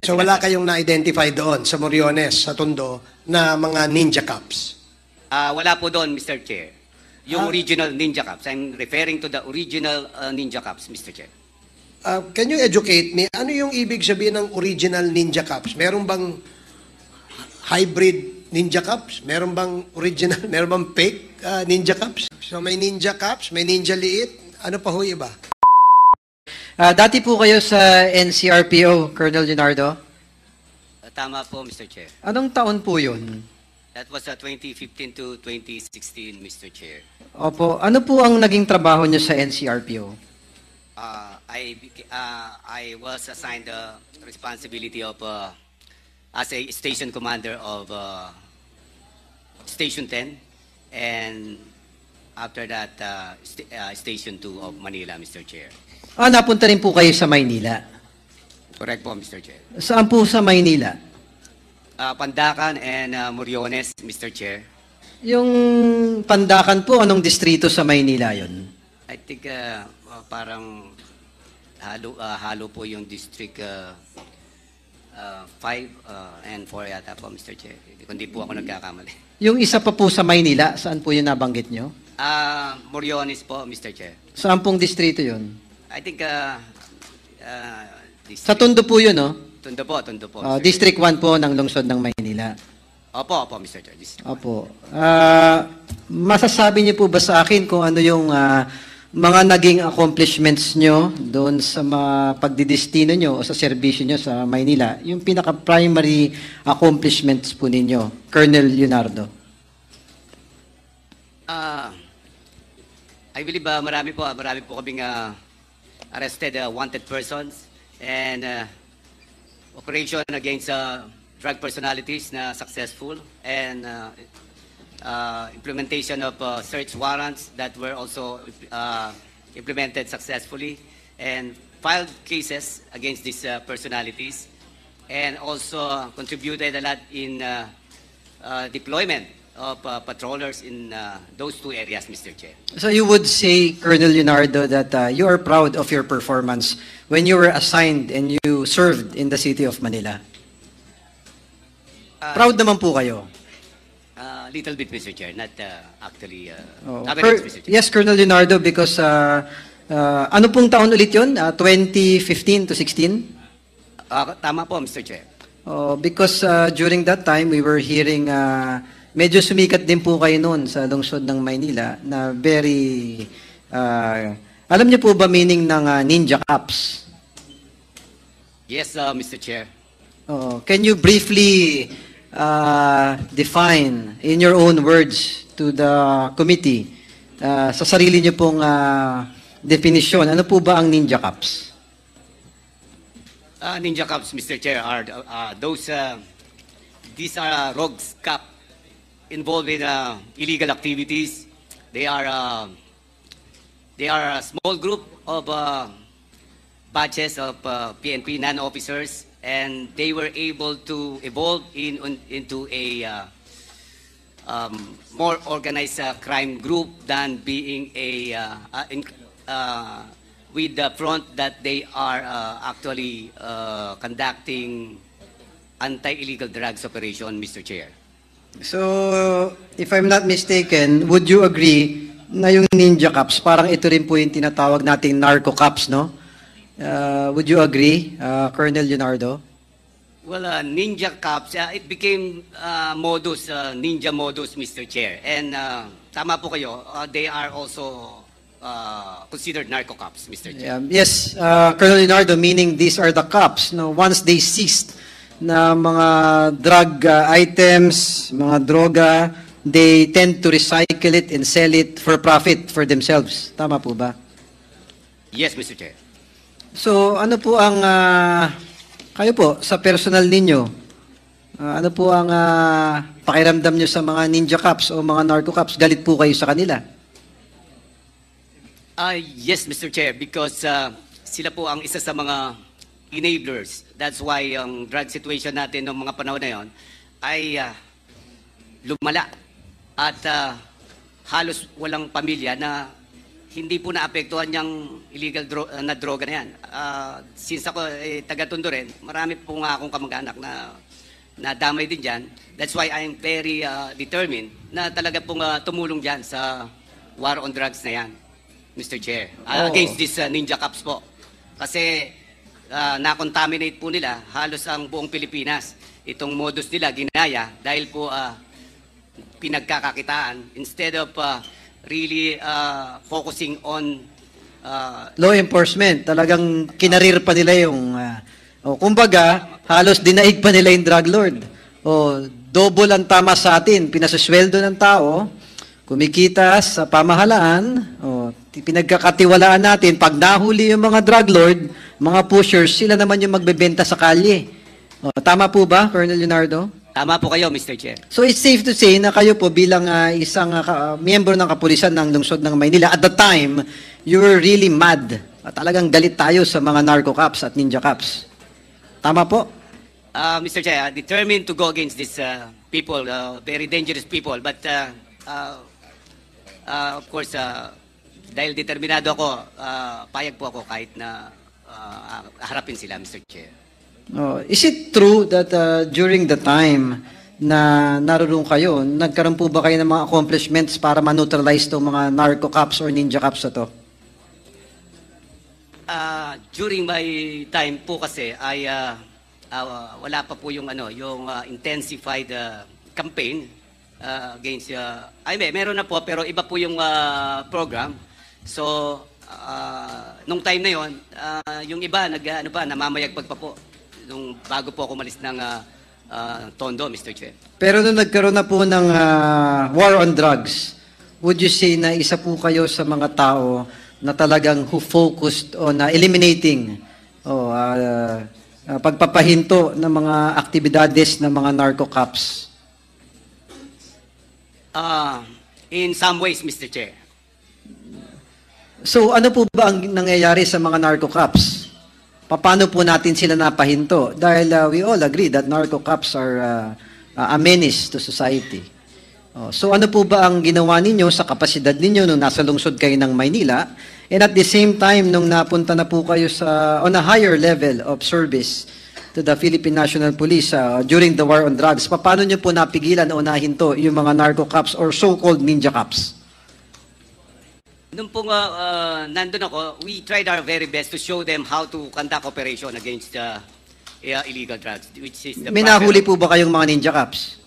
So wala kayong na-identify doon sa Moriones, sa Tondo, na mga ninja cops? Wala po doon, Mr. Chair. Yung original ninja cops. I'm referring to the original ninja cops, Mr. Chair. Can you educate me? Ano yung ibig sabihin ng original ninja cops? Meron bang hybrid ninja cops? Meron bang original? Meron bang fake ninja cops? So may ninja cops, may ninja liit. Ano pa ho iba? Dati po kayo sa NCRPO, Colonel Leonardo? Tama po, Mr. Chair. Anong taon po yun? That was 2015 to 2016, Mr. Chair. Opo. Ano po ang naging trabaho niyo sa NCRPO? I was assigned the responsibility of as a station commander of Station 10, and after that, Station 2 of Manila, Mr. Chair. Napunta rin po kayo sa Maynila. Correct po, Mr. Chair. Saan po sa Maynila? Pandacan and Moriones, Mr. Chair. Yung Pandacan po, anong distrito sa Maynila yon? I think parang halo po yung District 5 and 4 yata po, Mr. Chair. Kundi po ako nagkakamali. Yung isa pa po sa Maynila, saan po yun nabanggit nyo? Moriones po, Mr. Chair. Saan pong distrito yun? I think Sa Tondo po yun, no? Tondo po, District 1 po ng lungsod ng Maynila. Opo, Mr. Chair. Opo. Masasabi niyo po ba sa akin kung ano yung mga naging accomplishments nyo doon sa mga pagdidestino nyo o sa serbisyo nyo sa Maynila? Yung pinaka-primary accomplishments po ninyo, Colonel Leonardo. I believe marami po kaming arrested wanted persons and operation against drug personalities na successful, and implementation of search warrants that were also implemented successfully, and filed cases against these personalities, and also contributed a lot in deployment of patrollers in those two areas, Mr. Chair. So you would say, Colonel Leonardo, that you are proud of your performance when you were assigned and you served in the city of Manila? Proud naman po kayo. Little bit, Mr. Chair, not actually. Mr. Chair. Yes, Colonel Leonardo, because ano pong taon ulit yun? 2015 to 16? Tama po, Mr. Chair. Because during that time, we were hearing, medyo sumikat din po kayo noon sa lungsod ng Maynila na very, alam niyo po ba meaning ng ninja cops? Yes, Mr. Chair. Can you briefly define in your own words to the committee, sa sarili niyo pong definisyon, ano po ba ang ninja cops? Ninja cops, Mr. Chair, are these are rogues cop involved in illegal activities. They are a small group of batches of PNP non-officers, and they were able to evolve into a more organized crime group than being with the front that they are actually conducting anti-illegal drugs operation, Mr. Chair. So, if I'm not mistaken, would you agree na yung ninja cops, parang ito rin po yung tinatawag nating narco cops, no? Would you agree, Colonel Leonardo? Well, ninja cops, it became ninja modus, Mr. Chair. And tama po kayo, they are also considered narco cops, Mr. Chair. Yes, Colonel Leonardo, meaning these are the cops, no? Once they seized na mga drug items, mga droga, they tend to recycle it and sell it for profit for themselves. Tama po ba? Yes, Mr. Chair. So, ano po ang, kayo po, sa personal ninyo, ano po ang pakiramdam nyo sa mga ninja cops o mga narco cops? Galit po kayo sa kanila? Yes, Mr. Chair, because sila po ang isa sa mga enablers. That's why ang drug situation natin noong mga panahon na yon ay lumala at halos walang pamilya na hindi po naapektuhan yung illegal na droga na yan. Since ako taga-Tondo rin, marami po nga akong kamag-anak na damay din dyan. That's why I'm very determined na talaga pong tumulong dyan sa war on drugs na yan, Mr. Chair. Against this ninja cops po. Kasi na-contaminate po nila halos ang buong Pilipinas. Itong modus nila ginaya dahil po pinagkakakitaan instead of really focusing on Law enforcement, talagang kinarir pa nila yung, kumbaga, halos dinaig pa nila yung drug lord. Double ang tama sa atin, pinasasweldo ng tao, kumikita sa pamahalaan, pinagkakatiwalaan natin, pag nahuli yung mga drug lord, mga pushers, sila naman yung magbebenta sa kalye. Tama po ba, Colonel Leonardo? tama po kayo, Mr. Chair. So it's safe to say na kayo po bilang isang miyembro ng kapulisan ng lungsod ng Maynila, at the time, you were really mad. Talagang galit tayo sa mga narco cops at ninja cops. Tama po? Mr. Chair, determined to go against these people, very dangerous people. But of course, dahil determinado ako, payag po ako kahit na harapin sila, Mr. Chair. Is it true that during the time na naroon kayo, nagkaroon po ba kayo ng mga accomplishments para ma-neutralize itong mga narco cops or ninja cops na to? During my time po kasi ay wala pa po yung yung intensified campaign against meron na po pero iba po yung program. So nung time na yon, yung iba namamayagpag pa po nung bago po ako malis ng Tondo, Mr. Chair. Pero nung nagkaroon na po ng war on drugs, would you say na isa po kayo sa mga tao na talagang who focused on eliminating pagpapahinto ng mga aktibidades ng mga narco cops? In some ways, Mr. Chair. So ano po ba ang nangyayari sa mga narco cops? Paano po natin sila napahinto? Dahil we all agree that narco cops are a menace to society. So ano po ba ang ginawa ninyo sa kapasidad ninyo nung nasa lungsod kayo ng Maynila? And at the same time, nung napunta na po kayo on a higher level of service to the Philippine National Police during the war on drugs, paano nyo po napigilan o nahinto yung mga narco cops or so-called ninja cops? Nung pong nandun ako, we tried our very best to show them how to conduct operation against illegal drugs, which is the May nahuli po ba kayong mga ninja cops?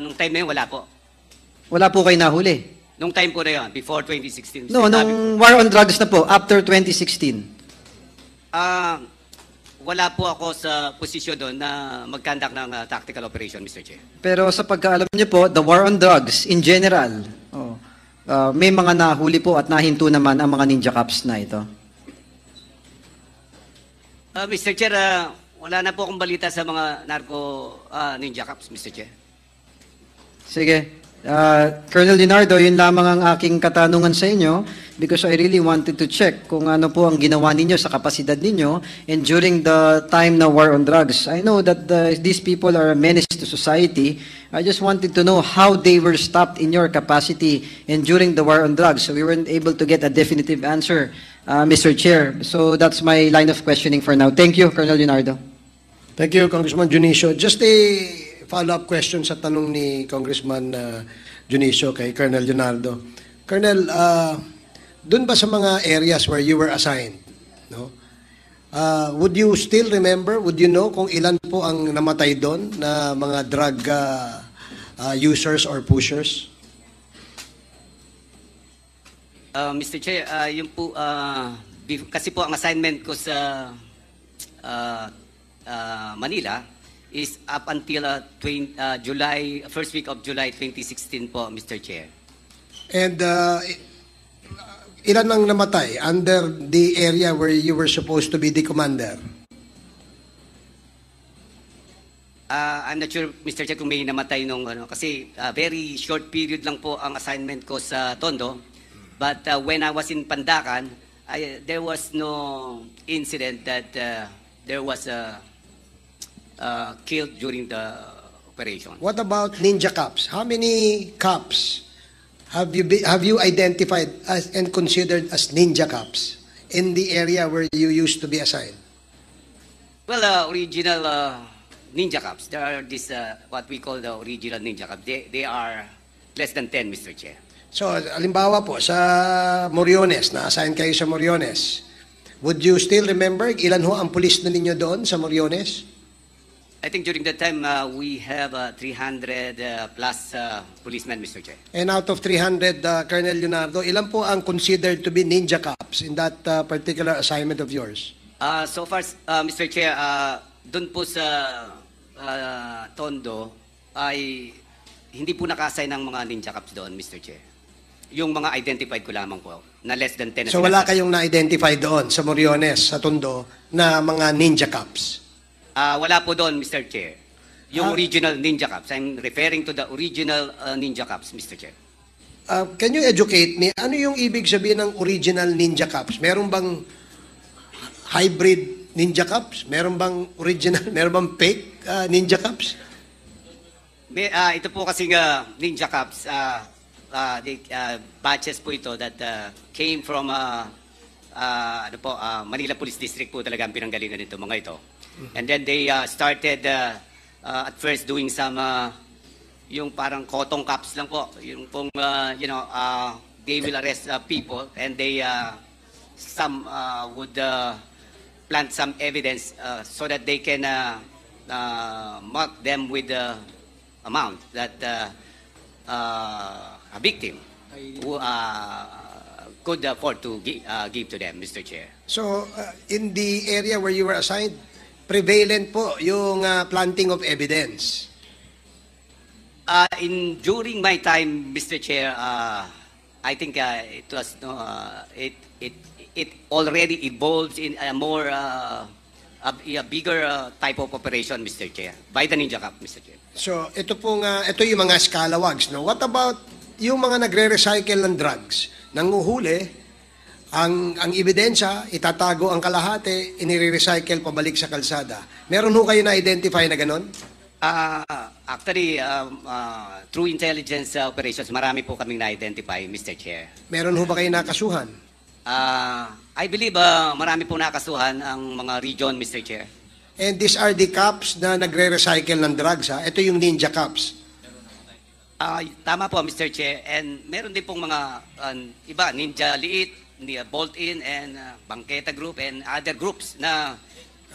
Nung time na yun, wala po. Wala po kayo nahuli? Nung time po na yun, before 2016. No, nung war on drugs na po, after 2016. Wala po ako sa posisyon doon na mag-conduct ng tactical operation, Mr. Chair. Pero sa pagkaalam niyo po, the war on drugs in general, may mga nahuli po at nahinto naman ang mga ninja cops na ito. Mr. Chair, wala na po akong balita sa mga narco ninja cops, Mr. Chair. Sige. Colonel Leonardo, yun lamang ang aking katanungan sa inyo because I really wanted to check kung ano po ang ginawa ninyo sa kapasidad ninyo and during the time na war on drugs. I know that these people are a menace to society. I just wanted to know how they were stopped in your capacity and during the war on drugs. So we weren't able to get a definitive answer, Mr. Chair. So that's my line of questioning for now. Thank you, Colonel Leonardo. Thank you, Congressman Junicio. Just a follow-up question sa tanong ni Congressman Junicio kay Colonel Leonardo. Colonel, dun ba sa mga areas where you were assigned, no? Would you still remember, would you know kung ilan po ang namatay doon na mga drug users or pushers? Mr. Chair, yung po, kasi po ang assignment ko sa Manila is up until first week of July 2016 po, Mr. Chair. And ilan ang namatay under the area where you were supposed to be the commander? I'm not sure, Mr. Chair, kung may namatay nung kasi very short period lang po ang assignment ko sa Tondo. But when I was in Pandacan, there was no incident that there was killed during the operation. What about ninja cops? How many cops have you identified as and considered as ninja cops in the area where you used to be assigned? Well, original ninja cops. There are this what we call the original ninja cops. They are less than 10, Mr. Chair. So, alimbawa po, sa Moriones, na-assign kayo sa Moriones, would you still remember ilan ho ang pulis na ninyo doon sa Moriones? I think during that time we have 300 plus policemen, Mr. Chair. And out of 300, Colonel Leonardo, ilan po ang considered to be ninja cops in that particular assignment of yours? So far, Mr. Chair, doon po sa Tondo ay hindi po naka-assign ng mga ninja cops doon, Mr. Chair. Yung mga identified ko lamang po, na less than 10. So wala kayong na-identify doon sa Moriones, sa Tondo, na mga ninja cops? Wala po doon, Mr. Chair. Yung original ninja cops. I'm referring to the original ninja cops, Mr. Chair. Can you educate me, ano yung ibig sabihin ng original ninja cops? Meron bang hybrid ninja cops? Meron bang original, meron bang fake ninja cops? Ito po kasing ninja cops, batches po ito that came from Manila Police District po talaga ang pinanggalingan nito mga ito. And then they started at first doing some yung parang cotton caps lang po, yung pong they will arrest people and they some would plant some evidence so that they can mark them with the amount that a victim who could afford to give to them, Mr. Chair. So, in the area where you were assigned, prevalent po yung planting of evidence. During my time, Mr. Chair, I think it was it already evolved in a more a bigger type of operation, Mr. Chair, by the Ninja Cop, Mr. Chair. So, ito yung mga scalawags, no? What about yung mga nagre-recycle ng drugs? Nanguhuli, ang ebidensya, itatago ang kalahati, inire-recycle pabalik sa kalsada. Meron ho kayo na-identify na ganon? Actually, through intelligence operations, marami po kaming na-identify, Mr. Chair. Meron ho ba kayo nakasuhan? I believe marami po nakasuhan ang mga region, Mr. Chair. And these are the cops na nagre-recycle ng drugs, ha? Ito yung ninja cops. Tama po, Mr. Chair. And meron din pong mga iba, Ninja Liit, Bolt-in, and Bangketa Group, and other groups na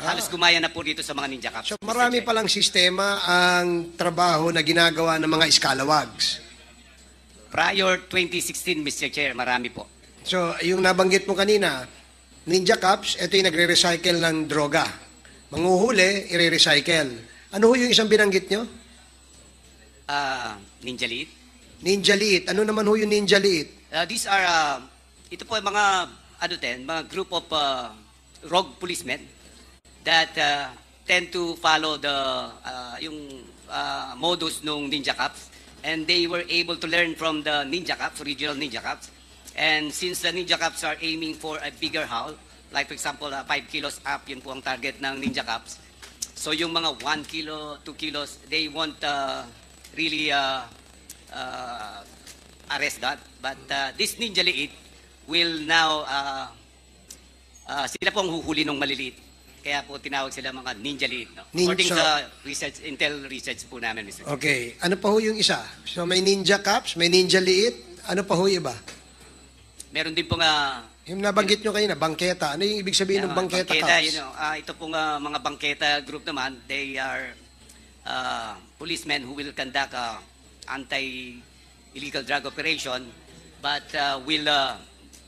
halos gumaya na po dito sa mga ninja cops. So marami palang sistema ang trabaho na ginagawa ng mga scalawags. Prior 2016, Mr. Chair, marami po. So yung nabanggit mo kanina, ninja cops, ito yung nagre-recycle ng droga. Manguhuli, i-recycle. Ano ho yung isang binanggit nyo? Ninja Liit. Ninja Liit. Ano naman ho yung Ninja Liit? These are, ito po ay mga, mga group of rogue policemen that tend to follow the modus nung Ninja Cops, and they were able to learn from the Ninja Cops, regional Ninja Cops. And since the Ninja Cops are aiming for a bigger haul, like for example 5 kilos up, yun po ang target ng Ninja Cops. So yung mga 1 kilo, 2 kilos, they won't really arrest that. But this Ninja Liit will now, sila po ang huhuli ng maliliit. Kaya po tinawag sila mga Ninja Liit. No? According sa research, intel research po namin, Mr. Okay. Ano pa ho yung isa? So may Ninja Cops, may Ninja Liit. Ano pa ho yung iba? Meron din po yung nabanggit nyo kanina, bangketa. Ano yung ibig sabihin ng bangketa cops? Ito pong mga bangketa group naman, they are policemen who will conduct anti-illegal drug operation but will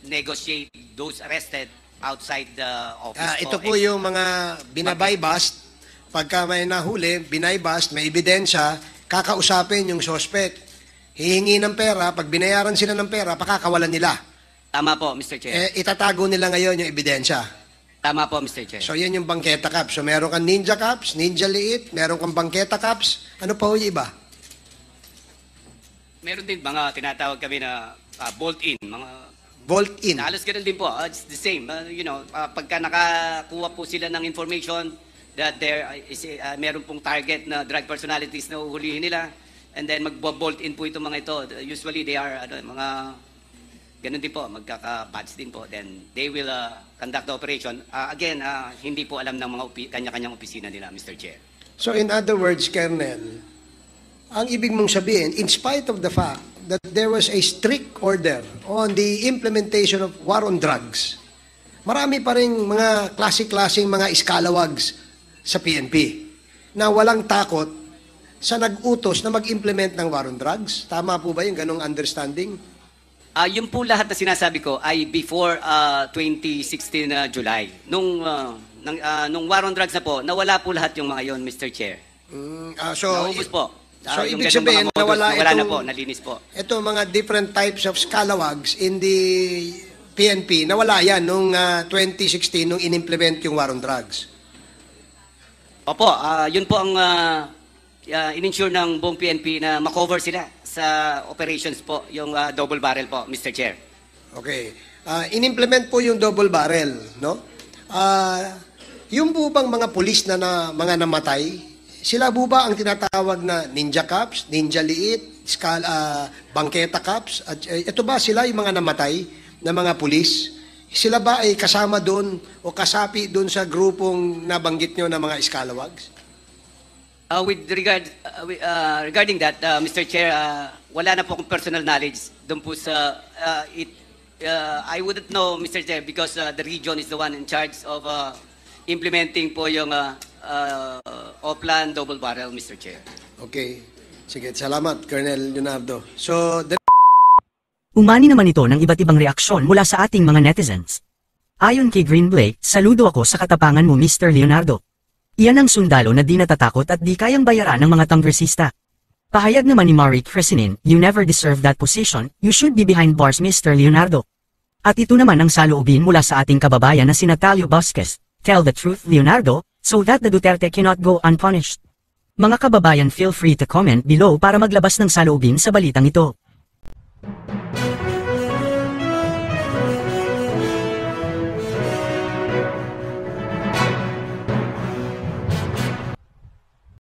negotiate those arrested outside the office. Ito po yung mga binabay-bust. Pagka may nahuli, binay-bust, may ebidensya, kakausapin yung suspect. Hihingi ng pera, pag binayaran sila ng pera, pakakawalan nila. Tama po, Mr. Chair. Itatago nila ngayon yung ebidensya. Tama po, Mr. Chair. So, yan yung bangketa cops. So, meron kang ninja cops, ninja liit, meron kang bangketa cops. Ano pa ho yung iba? Meron din mga tinatawag kami na bolt-in. Mga bolt-in. halos ganun din po. It's the same. Pagka nakakuha po sila ng information that there is meron pong target na drug personalities na uhulihin nila, and then magbo-bolt in po itong mga ito. Usually they are mga ganun din po, magkaka-batch din po. Then they will conduct the operation. Again, hindi po alam ng mga kanya-kanyang opisina nila, Mr. Chair. So in other words, Colonel, ang ibig mong sabihin, in spite of the fact that there was a strict order on the implementation of war on drugs, marami pa rin mga klase-klaseng mga iskalawags sa PNP na walang takot sa nag-utos na mag-implement ng war on drugs. Tama po ba yung ganong understanding? Yung po lahat na sinasabi ko ay before 2016 July. Nung war on drugs na po, nawala po lahat yung mga yon, Mr. Chair. Naubos po. So Yung ibig ganung sabihin, mga modus, nawala na itong- po, nalinis po. Ito mga different types of scalawags in the PNP, nawala yan nung 2016 nung in-implement yung war on drugs. Opo, yun po ang in-ensure ng buong PNP na makover sila sa operations po, yung double barrel po, Mr. Chair. Okay. In-implement po yung double barrel, no? Yung po bang mga pulis na mga namatay, sila po ba ang tinatawag na ninja cops, ninja liit, bangketa cops? At ito ba sila yung mga namatay na mga pulis? Sila ba ay kasama doon o kasapi doon sa grupong nabanggit nyo na mga iskalawags? Regarding that, Mr. Chair, wala na po akong personal knowledge doon po sa I wouldn't know, Mr. Chair, because the region is the one in charge of implementing po yung Oplan double barrel, Mr. Chair. Okay. Sige, salamat, Colonel Leonardo. So, Umani naman ito ng iba't ibang reaksyon mula sa ating mga netizens. Ayon kay Green Blake, saludo ako sa katapangan mo Mr. Leonardo. Iyan ang sundalo na di natatakot at di kayang bayaran ng mga kongresista. Pahayag naman ni Marie Crisinin, you never deserve that position, you should be behind bars Mr. Leonardo. At ito naman ang saloobin mula sa ating kababayan na si Natalio Vasquez, tell the truth Leonardo, so that the Duterte cannot go unpunished. Mga kababayan feel free to comment below para maglabas ng saloobin sa balitang ito.